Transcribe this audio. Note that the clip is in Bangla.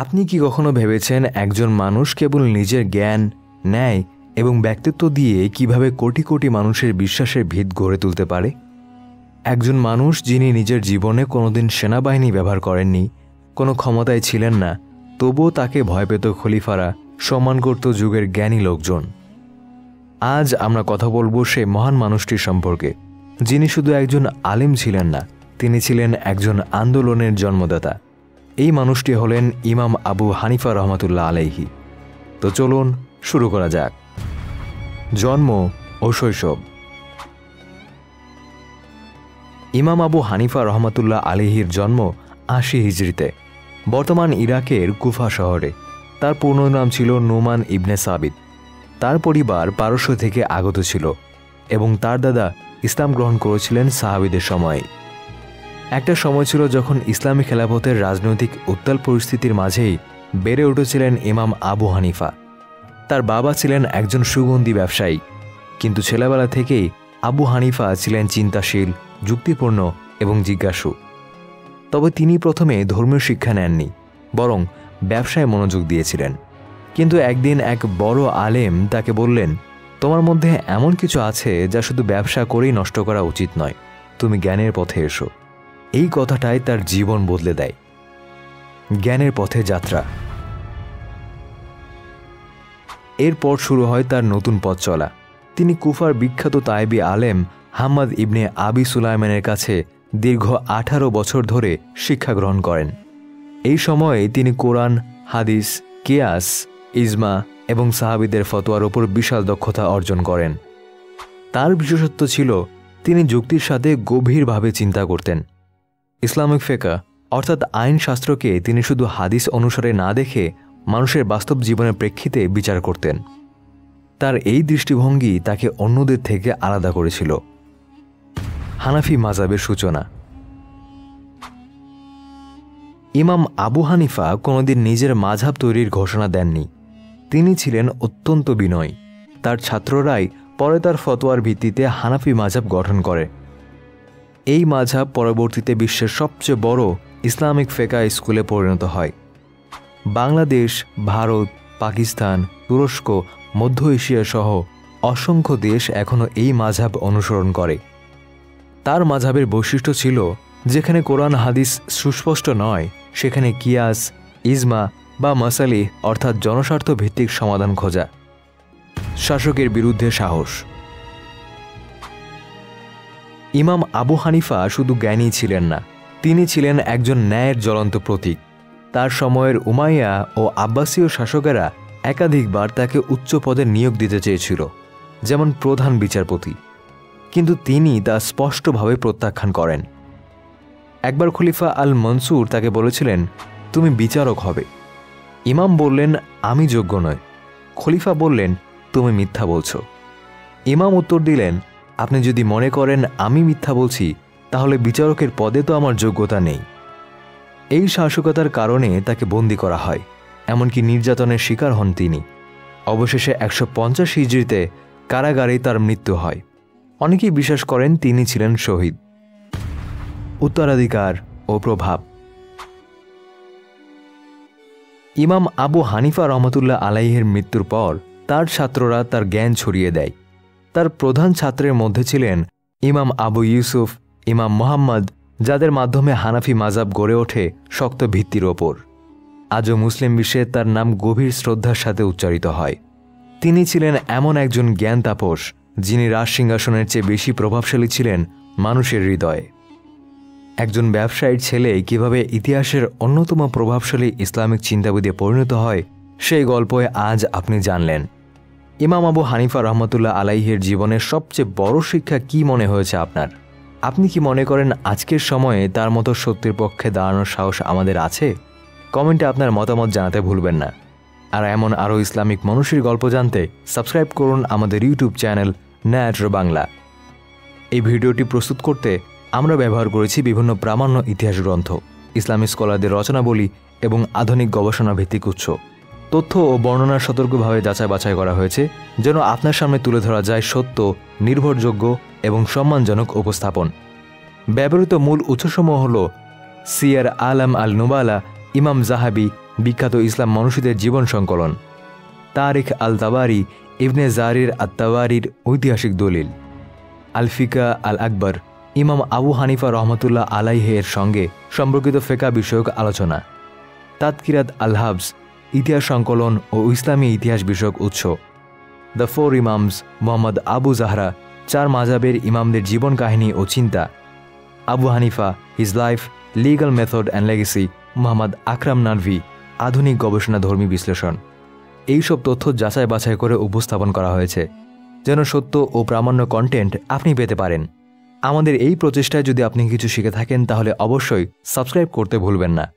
আপনি কি কখনো ভেবেছেন একজন মানুষ কেবল নিজের জ্ঞান, ন্যায় এবং ব্যক্তিত্ব দিয়ে কিভাবে কোটি কোটি মানুষের বিশ্বাসের ভিত গড়ে তুলতে পারে? একজন মানুষ যিনি নিজের জীবনে কোনোদিন সেনাবাহিনী ব্যবহার করেননি, কোনো ক্ষমতায় ছিলেন না, তবুও তাকে ভয় পেত খলিফারা, সম্মান করত যুগের জ্ঞানী লোকজন। আজ আমরা কথা বলবো সেই মহান মানুষটির সম্পর্কে, যিনি শুধু একজন আলেম ছিলেন না, তিনি ছিলেন একজন আন্দোলনের জন্মদাতা। এই মানুষটি হলেন ইমাম আবু হানিফা রহমাতুল্লাহ আলাইহি। তো চলুন শুরু করা যাক। জন্ম ও শৈশব। ইমাম আবু হানিফা রহমাতুল্লাহ আলাইহির জন্ম ৮০ হিজরিতে বর্তমান ইরাকের কুফা শহরে। তার পূর্ণ নাম ছিল নোমান ইবনে সাবিত। তার পরিবার পারস্য থেকে আগত ছিল এবং তার দাদা ইসলাম গ্রহণ করেছিলেন সাহাবীদের সময়ে। একটা সময় ছিল যখন ইসলামী খেলাফতের রাজনৈতিক উত্তাল পরিস্থিতির মাঝেই বেড়ে উঠেছিলেন ইমাম আবু হানিফা। তার বাবা ছিলেন একজন সুগন্ধি ব্যবসায়ী, কিন্তু ছেলেবেলা থেকেই আবু হানিফা ছিলেন চিন্তাশীল, যুক্তিপূর্ণ এবং জিজ্ঞাসু। তবে তিনি প্রথমে ধর্মীয় শিক্ষা নেননি, বরং ব্যবসায় মনোযোগ দিয়েছিলেন। কিন্তু একদিন এক বড় আলেম তাকে বললেন, তোমার মধ্যে এমন কিছু আছে যা শুধু ব্যবসা করেই নষ্ট করা উচিত নয়, তুমি জ্ঞানের পথে এসো। এই কথাটাই তার জীবন বদলে দেয়। জ্ঞানের পথে যাত্রা। এরপর শুরু হয় তার নতুন পথ চলা। তিনি কুফার বিখ্যাত তায়েবি আলেম হাম্মাদ ইবনে আবি সুলাইমানের কাছে দীর্ঘ ১৮ বছর ধরে শিক্ষা গ্রহণ করেন। এই সময়ে তিনি কোরআন, হাদিস, কিয়াস, ইজমা এবং সাহাবীদের ফতোয়ার ওপর বিশাল দক্ষতা অর্জন করেন। তার বিশেষত্ব ছিল তিনি যুক্তির সাথে গভীরভাবে চিন্তা করতেন। ইসলামিক ফিকহ অর্থাৎ আইনশাস্ত্রকে তিনি শুধু হাদিস অনুসারে না দেখে মানুষের বাস্তব জীবনের প্রেক্ষিতে বিচার করতেন। তার এই দৃষ্টিভঙ্গি তাকে অন্যদের থেকে আলাদা করেছিল। হানাফি মাযহাবের সূচনা। ইমাম আবু হানিফা কোনোদিন নিজের মাযহাব তৈরির ঘোষণা দেননি। তিনি ছিলেন অত্যন্ত বিনয়ী। তার ছাত্ররাই পরে তার ফতোয়ার ভিত্তিতে হানাফি মাযহাব গঠন করে। এই মাযহাব পরবর্তীতে বিশ্বের সবচেয়ে বড় ইসলামিক ফিকহ স্কুলে পরিণত হয়। বাংলাদেশ, ভারত, পাকিস্তান, তুরস্ক, মধ্য এশিয়া সহ অসংখ্য দেশ এখনও এই মাযহাব অনুসরণ করে। তার মাযহাবের বৈশিষ্ট্য ছিল, যেখানে কোরআন হাদিস সুস্পষ্ট নয়, সেখানে কিয়াস, ইজমা বা মাসালিহ অর্থাৎ জনস্বার্থ ভিত্তিক সমাধান খোঁজা। শাসকের বিরুদ্ধে সাহস। ইমাম আবু হানিফা শুধু জ্ঞানী ছিলেন না, তিনি ছিলেন একজন ন্যায়ের জ্বলন্ত প্রতীক। তার সময়ের উমাইয়া ও আব্বাসীয় শাসকেরা একাধিকবার তাকে উচ্চ পদে নিয়োগ দিতে চেয়েছিল, যেমন প্রধান বিচারপতি, কিন্তু তিনি তা স্পষ্টভাবে প্রত্যাখ্যান করেন। একবার খলিফা আল মনসুর তাকে বলেছিলেন, তুমি বিচারক হবে। ইমাম বললেন, আমি যোগ্য নই। খলিফা বললেন, তুমি মিথ্যা বলছো। ইমাম উত্তর দিলেন, আপনি যদি মনে করেন আমি মিথ্যা বলছি, তাহলে বিচারকের পদে তো আমার যোগ্যতা নেই। এই সাহসিকতার কারণে তাকে বন্দী করা হয়, এমনকি নির্যাতনের শিকার হন তিনি। অবশেষে ১৫০ হিজরিতে কারাগারেই তার মৃত্যু হয়। অনেকেই বিশ্বাস করেন তিনি ছিলেন শহীদ। উত্তরাধিকার ও প্রভাব। ইমাম আবু হানিফা রহমাতুল্লাহ আলাইহির মৃত্যুর পর তার ছাত্ররা তার জ্ঞান ছড়িয়ে দেয়। তার প্রধান ছাত্রের মধ্যে ছিলেন ইমাম আবু ইউসুফ, ইমাম মুহাম্মদ, যাদের মাধ্যমে হানাফি মাযহাব গড়ে ওঠে শক্ত ভিত্তির ওপর। আজও মুসলিম বিশ্বে তার নাম গভীর শ্রদ্ধার সাথে উচ্চারিত হয়। তিনি ছিলেন এমন একজন জ্ঞান তাপস, যিনি রাজসিংহাসনের চেয়ে বেশি প্রভাবশালী ছিলেন মানুষের হৃদয়ে। একজন ব্যবসায়ীর ছেলে কিভাবে ইতিহাসের অন্যতম প্রভাবশালী ইসলামিক চিন্তাবিদে পরিণত হয়, সেই গল্পে আজ আপনি জানলেন। ইমাম আবু হানিফা রহমাতুল্লাহ আলাইহির জীবনের সবচেয়ে বড় শিক্ষা কি মনে হয়েছে আপনার? আপনি কি মনে করেন আজকের সময়ে তার মতো সত্যের পক্ষে দাঁড়ানোর সাহস আমাদের আছে? কমেন্টে আপনার মতামত জানাতে ভুলবেন না। আর এমন আরও ইসলামিক মানুষের গল্প জানতে সাবস্ক্রাইব করুন আমাদের ইউটিউব চ্যানেল ন্যায়ট্র বাংলা। এই ভিডিওটি প্রস্তুত করতে আমরা ব্যবহার করেছি বিভিন্ন প্রামাণ্য ইতিহাস গ্রন্থ, ইসলামী স্কলারদের রচনাবলী এবং আধুনিক গবেষণা ভিত্তিক উৎস। তথ্য ও বর্ণনা সতর্কভাবে যাচাই বাছাই করা হয়েছে, যেন আপনার সামনে তুলে ধরা যায় সত্য, নির্ভরযোগ্য এবং সম্মানজনক উপস্থাপন। ব্যবহৃত মূল উৎসসমূহ হল সিয়ার আলাম আল নুবালা, ইমাম জাহাবি, বিখ্যাত ইসলাম মনীষীদের জীবন সংকলন, তারিখ আল তাবারি ইবনে জারির আত-তাবারির ঐতিহাসিক দলিল, আল-ফিকা আল আকবর ইমাম আবু হানিফা রহমতুল্লাহ আলাইহের সঙ্গে সম্পর্কিত ফিকহ বিষয়ক আলোচনা, তাদকিরাত আল-হাবস ইতিহাস সংকলন ও ইসলামী ইতিহাস বিষয়ক উৎস, the four imams Mohammad Abu Zahra চার মাযহাবের ইমামদের জীবন কাহিনী ও চিন্তা, Abu Hanifa his life, legal method and legacy Mohammad Akram Nadwi আধুনিক গবেষণা ধর্মী বিশ্লেষণ। এইসব তথ্য যাচাই বাছাই করে উপস্থাপন করা হয়েছে যেন সত্য ও প্রামাণ্য কন্টেন্ট আপনি পেতে পারেন। আমাদের এই প্রচেষ্টায় যদি আপনি কিছু শিখে থাকেন তাহলে অবশ্যই সাবস্ক্রাইব করতে ভুলবেন না।